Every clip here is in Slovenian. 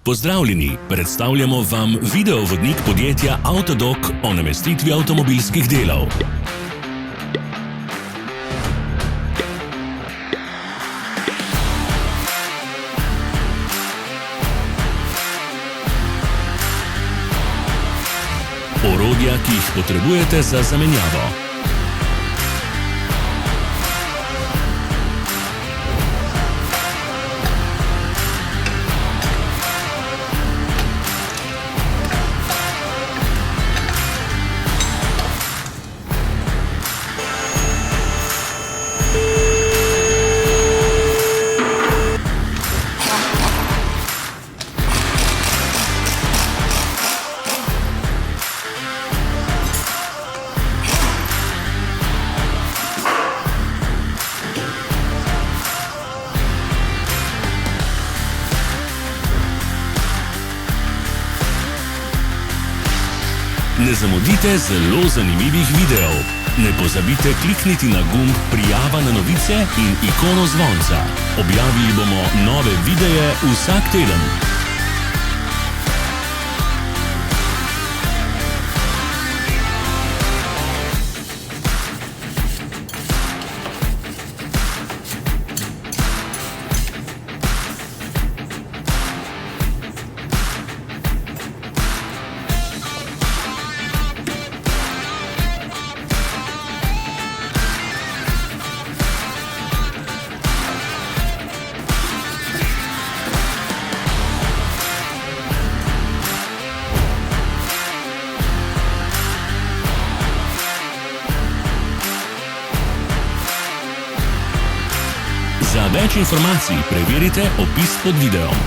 Pozdravljeni, predstavljamo vam videovodnik podjetja Avtodok o namestitvi avtomobilskih delov. Orodja, ki jih potrebujete za zamenjavo. Ne zamudite zelo zanimivih videov. Ne pozabite klikniti na gumb Prijava na novice in ikono zvonca. Objavili bomo nove videe vsak teden. Za več informacij preverite opis pod videom.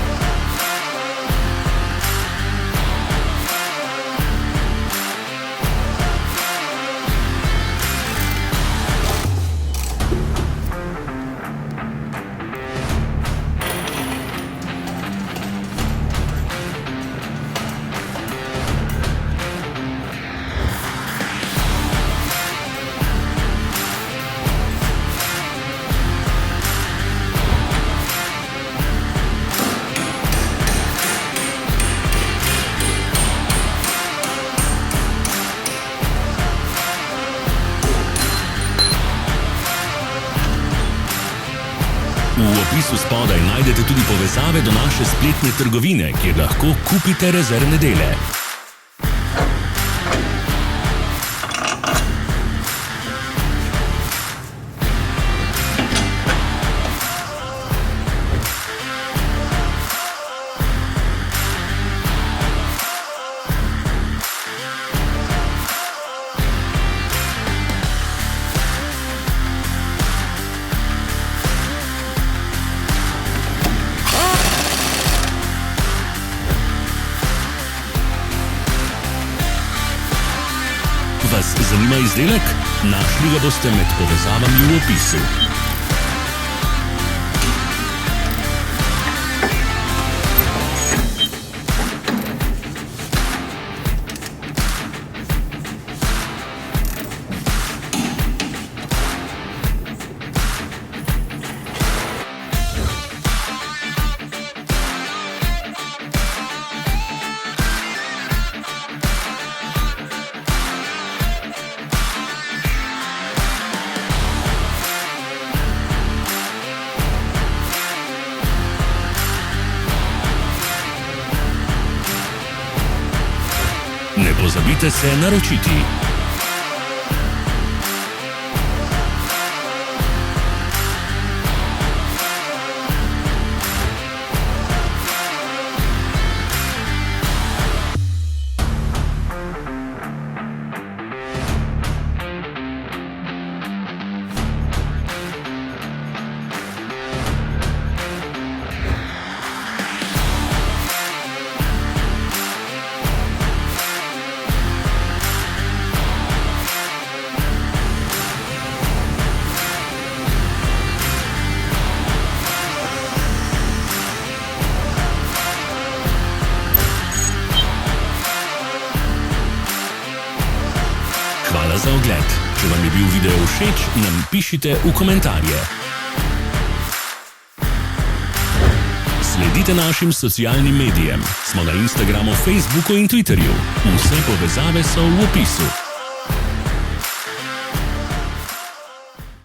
V opisu spodaj najdete tudi povezave do naše spletne trgovine, kjer lahko kupite rezervne dele. Vas zanima izdelek? Našli ga boste med povezavami v opisu. Ne pozabite se naročiti. Hvala za ogled. Če vam je bil video všeč, nam pišite v komentarje. Sledite našim socialnim medijem. Smo na Instagramu, Facebooku in Twitterju. Vse povezave so v opisu.